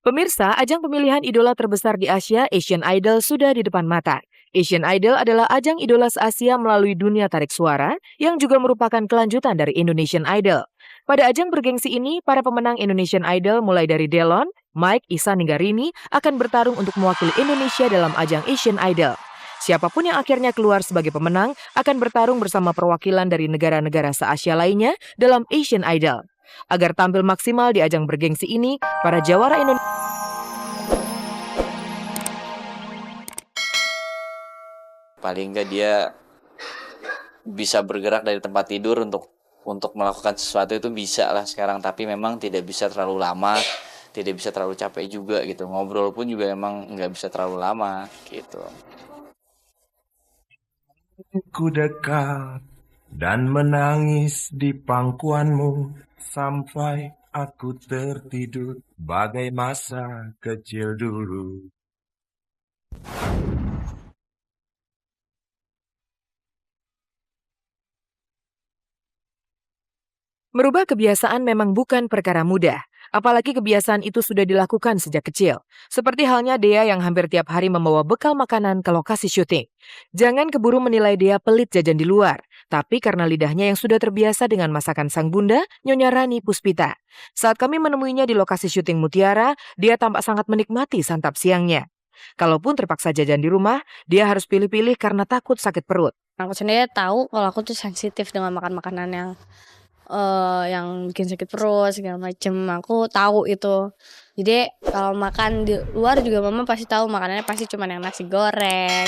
Pemirsa, ajang pemilihan idola terbesar di Asia, Asian Idol, sudah di depan mata. Asian Idol adalah ajang idola se-Asia melalui dunia tarik suara yang juga merupakan kelanjutan dari Indonesian Idol. Pada ajang bergengsi ini, para pemenang Indonesian Idol mulai dari Delon, Mike, Ihsan hingga Rini akan bertarung untuk mewakili Indonesia dalam ajang Asian Idol. Siapapun yang akhirnya keluar sebagai pemenang akan bertarung bersama perwakilan dari negara-negara se-Asia lainnya dalam Asian Idol. Agar tampil maksimal di ajang bergengsi ini, para jawara Indonesia paling nggak dia bisa bergerak dari tempat tidur untuk melakukan sesuatu itu bisa lah sekarang, tapi memang tidak bisa terlalu lama, tidak bisa terlalu capek juga gitu. Ngobrol pun juga emang nggak bisa terlalu lama gitu. Ku dekat dan menangis di pangkuanmu sampai aku tertidur bagai masa kecil dulu. Merubah kebiasaan memang bukan perkara mudah, apalagi kebiasaan itu sudah dilakukan sejak kecil. Seperti halnya Dea yang hampir tiap hari membawa bekal makanan ke lokasi syuting. Jangan keburu menilai Dea pelit jajan di luar, tapi karena lidahnya yang sudah terbiasa dengan masakan sang bunda, Nyonya Rani Puspita. Saat kami menemuinya di lokasi syuting Mutiara, dia tampak sangat menikmati santap siangnya. Kalaupun terpaksa jajan di rumah, dia harus pilih-pilih karena takut sakit perut. Aku sendiri tahu kalau aku tuh sensitif dengan makan makanan yang bikin sakit perut segala macem. Aku tahu itu. Jadi kalau makan di luar juga mama pasti tahu makanannya pasti cuma yang nasi goreng,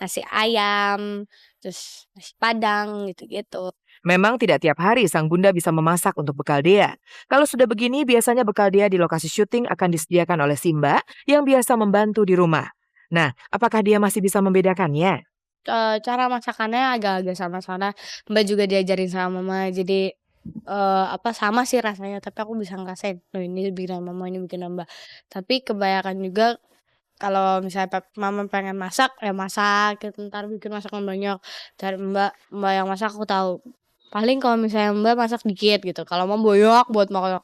nasi ayam, terus nasi padang gitu-gitu. Memang tidak tiap hari sang bunda bisa memasak untuk bekal Dea. Kalau sudah begini, biasanya bekal Dea di lokasi syuting akan disediakan oleh Simba yang biasa membantu di rumah. Nah, apakah dia masih bisa membedakannya? Cara masakannya agak-agak sama-sama. Mbak juga diajarin sama mama. Jadi sama sih rasanya, tapi aku bisa ngerasain, "Loh ini bikinan mama, ini bikinan Mbak." Tapi kebanyakan juga kalau misalnya mama pengen masak, ya masak gitu, entar bikin masakan banyak. Dari Mbak yang masak aku tahu. Paling kalau misalnya Mbak masak dikit gitu, kalau mau banyak buat makan.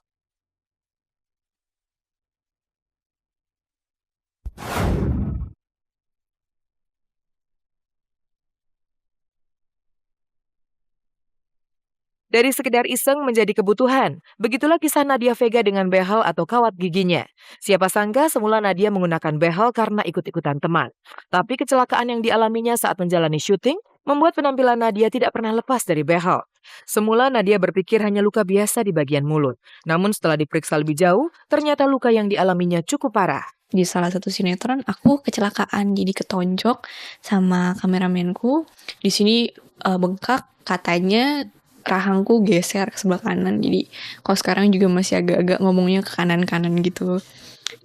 Dari sekedar iseng menjadi kebutuhan. Begitulah kisah Nadia Vega dengan behel atau kawat giginya. Siapa sangka semula Nadia menggunakan behel karena ikut-ikutan teman. Tapi kecelakaan yang dialaminya saat menjalani syuting membuat penampilan Nadia tidak pernah lepas dari behel. Semula Nadia berpikir hanya luka biasa di bagian mulut. Namun setelah diperiksa lebih jauh, ternyata luka yang dialaminya cukup parah. Di salah satu sinetron aku kecelakaan, jadi ketonjok sama kameramenku. Di sini bengkak, katanya rahangku geser ke sebelah kanan. Jadi kalau sekarang juga masih agak-agak ngomongnya ke kanan-kanan gitu.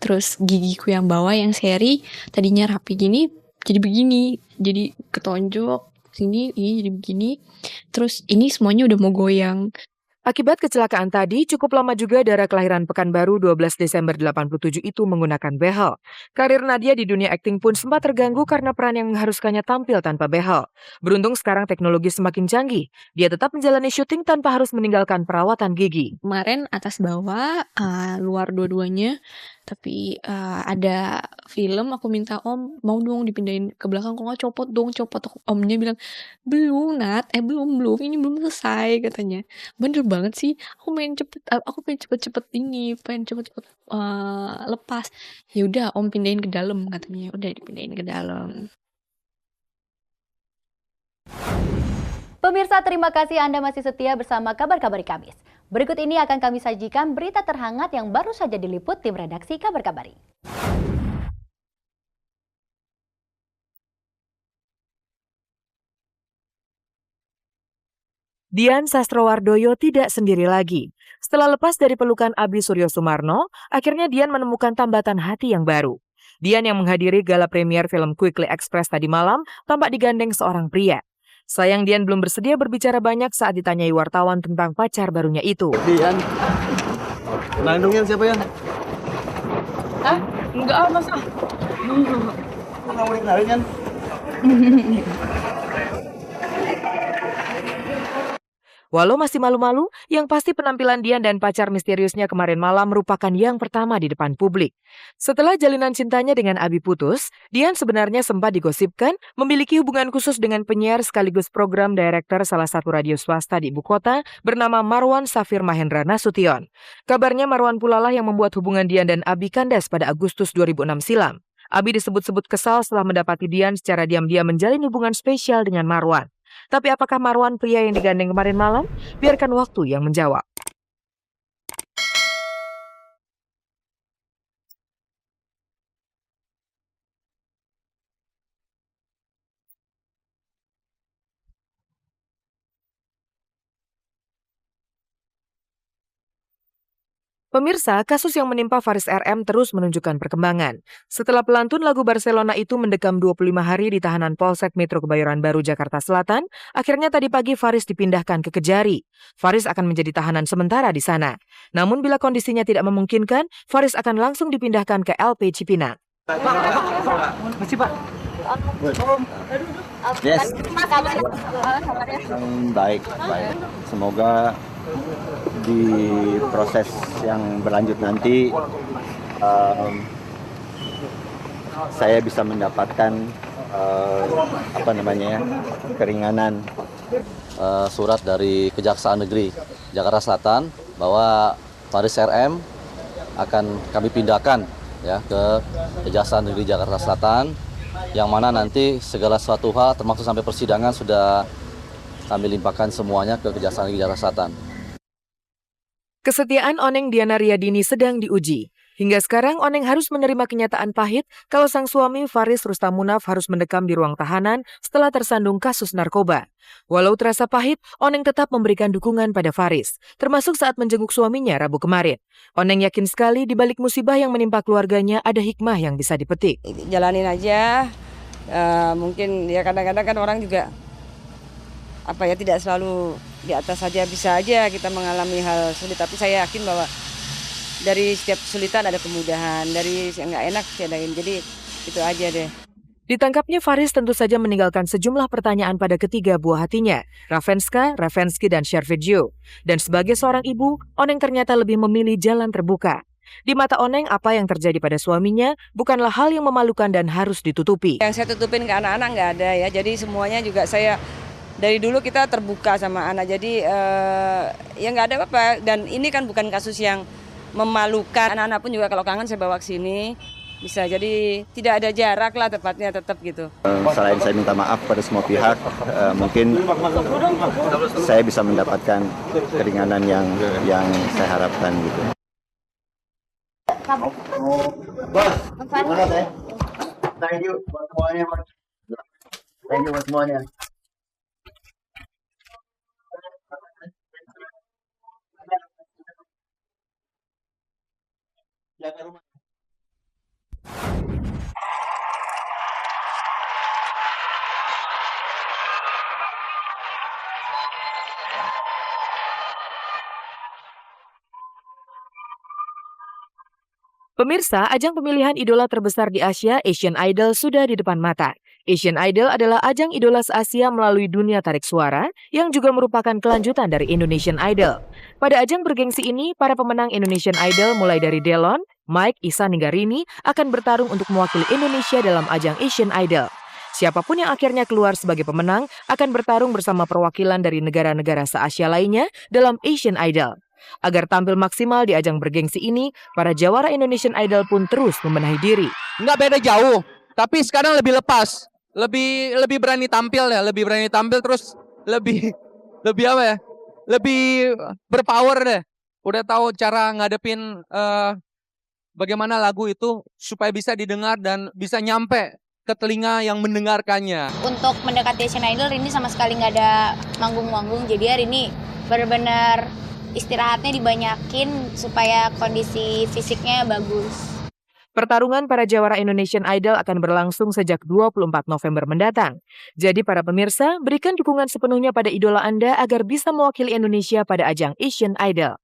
Terus gigiku yang bawah yang seri tadinya rapi gini jadi begini. Jadi ketonjok sini ini jadi begini. Terus ini semuanya udah mau goyang. Akibat kecelakaan tadi, cukup lama juga Dara kelahiran Pekanbaru 12 Desember 87 itu menggunakan behel. Karir Nadia di dunia akting pun sempat terganggu karena peran yang mengharuskannya tampil tanpa behel. Beruntung sekarang teknologi semakin canggih. Dia tetap menjalani syuting tanpa harus meninggalkan perawatan gigi. Kemarin atas bawah, luar dua-duanya. Tapi ada film aku minta om mau dong dipindahin ke belakang, kok nggak copot dong. Omnya bilang belum Nat, belum ini belum selesai katanya. Bener banget sih, aku pengen cepet ini, pengen cepet lepas. Ya udah om pindahin ke dalam katanya. Udah dipindahin ke dalam. Pemirsa, terima kasih Anda masih setia bersama Kabar-Kabar Kamis. Berikut ini akan kami sajikan berita terhangat yang baru saja diliput tim redaksi Kabar Kabari. Dian Sastrowardoyo tidak sendiri lagi. Setelah lepas dari pelukan Abi Suryo Sumarno, akhirnya Dian menemukan tambatan hati yang baru. Dian yang menghadiri gala premier film Quickly Express tadi malam tampak digandeng seorang pria. Sayang Dian belum bersedia berbicara banyak saat ditanyai wartawan tentang pacar barunya itu. Dian, kenalin dong Yan, siapa Yan? Hah? Enggak, masa? Kok kamu dikenalin Yan? Walau masih malu-malu, yang pasti penampilan Dian dan pacar misteriusnya kemarin malam merupakan yang pertama di depan publik. Setelah jalinan cintanya dengan Abi putus, Dian sebenarnya sempat digosipkan memiliki hubungan khusus dengan penyiar sekaligus program director salah satu radio swasta di ibu kota bernama Marwan Safir Mahendra Nasution. Kabarnya Marwan pula lah yang membuat hubungan Dian dan Abi kandas pada Agustus 2006 silam. Abi disebut-sebut kesal setelah mendapati Dian secara diam-diam menjalin hubungan spesial dengan Marwan. Tapi apakah Marwan pria yang digandeng kemarin malam? Biarkan waktu yang menjawab. Pemirsa, kasus yang menimpa Faris RM terus menunjukkan perkembangan. Setelah pelantun lagu Barcelona itu mendekam 25 hari di tahanan Polsek Metro Kebayoran Baru, Jakarta Selatan, akhirnya tadi pagi Faris dipindahkan ke Kejari. Faris akan menjadi tahanan sementara di sana. Namun bila kondisinya tidak memungkinkan, Faris akan langsung dipindahkan ke LP Cipinang. Yes. Baik. Semoga di proses yang berlanjut nanti saya bisa mendapatkan keringanan. Surat dari Kejaksaan Negeri Jakarta Selatan bahwa Faris RM akan kami pindahkan ya ke Kejaksaan Negeri Jakarta Selatan, yang mana nanti segala sesuatu hal termasuk sampai persidangan sudah kami limpahkan semuanya ke Kejaksaan Negeri Jakarta Selatan. Kesetiaan Oneng Diana Riyadini sedang diuji. Hingga sekarang Oneng harus menerima kenyataan pahit kalau sang suami Faris Rustamunaf harus mendekam di ruang tahanan setelah tersandung kasus narkoba. Walau terasa pahit, Oneng tetap memberikan dukungan pada Faris, termasuk saat menjenguk suaminya Rabu kemarin. Oneng yakin sekali di balik musibah yang menimpa keluarganya ada hikmah yang bisa dipetik. Jalanin aja, mungkin ya kadang-kadang kan orang juga tidak selalu di atas saja, bisa aja kita mengalami hal sulit, tapi saya yakin bahwa dari setiap kesulitan ada kemudahan, dari yang nggak enak tiadain, jadi itu aja deh. Ditangkapnya Faris tentu saja meninggalkan sejumlah pertanyaan pada ketiga buah hatinya, Ravenska, Ravensky, dan Shervedjo. Dan sebagai seorang ibu, Oneng ternyata lebih memilih jalan terbuka. Di mata Oneng, apa yang terjadi pada suaminya bukanlah hal yang memalukan dan harus ditutupi. Yang saya tutupin ke anak-anak nggak ada ya, jadi semuanya juga saya dari dulu kita terbuka sama anak, jadi ya nggak ada apa-apa. Dan ini kan bukan kasus yang memalukan. Anak-anak pun juga kalau kangen saya bawa ke sini, bisa. Jadi tidak ada jarak lah tepatnya, tetap gitu. Selain saya minta maaf pada semua pihak, mungkin saya bisa mendapatkan keringanan yang saya harapkan gitu. Bos, mana teh? Thank you buat semuanya, Bos. Thank you buat semuanya. Jaga rumah. Pemirsa, ajang pemilihan idola terbesar di Asia, Asian Idol, sudah di depan mata. Asian Idol adalah ajang idola se-Asia melalui dunia tarik suara yang juga merupakan kelanjutan dari Indonesian Idol. Pada ajang bergengsi ini, para pemenang Indonesian Idol mulai dari Delon, Mike, Ihsan hingga Rini akan bertarung untuk mewakili Indonesia dalam ajang Asian Idol. Siapapun yang akhirnya keluar sebagai pemenang akan bertarung bersama perwakilan dari negara-negara se-Asia lainnya dalam Asian Idol. Agar tampil maksimal di ajang bergengsi ini, para jawara Indonesian Idol pun terus membenahi diri. Nggak beda jauh, tapi sekarang lebih lepas, lebih berani tampil ya, lebih berani tampil terus lebih berpower deh. Udah tahu cara ngadepin bagaimana lagu itu supaya bisa didengar dan bisa nyampe ke telinga yang mendengarkannya. Untuk mendekati Asian Idol, Rini sama sekali nggak ada manggung-manggung, jadi hari ini benar-benar istirahatnya dibanyakin supaya kondisi fisiknya bagus. Pertarungan para jawara Indonesian Idol akan berlangsung sejak 24 November mendatang. Jadi para pemirsa, berikan dukungan sepenuhnya pada idola Anda agar bisa mewakili Indonesia pada ajang Asian Idol.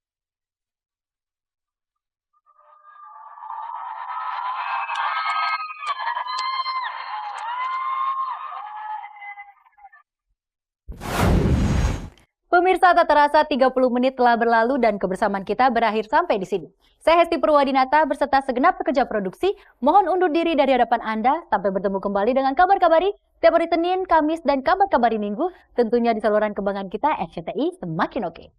Pemirsa, tak terasa 30 menit telah berlalu dan kebersamaan kita berakhir sampai di sini. Saya Hesti Purwadinata beserta segenap pekerja produksi mohon undur diri dari hadapan Anda. Sampai bertemu kembali dengan Kabar-Kabari tiap hari Senin, Kamis, dan Kabar-Kabari Minggu. Tentunya di saluran kebanggaan kita RCTI Semakin Oke.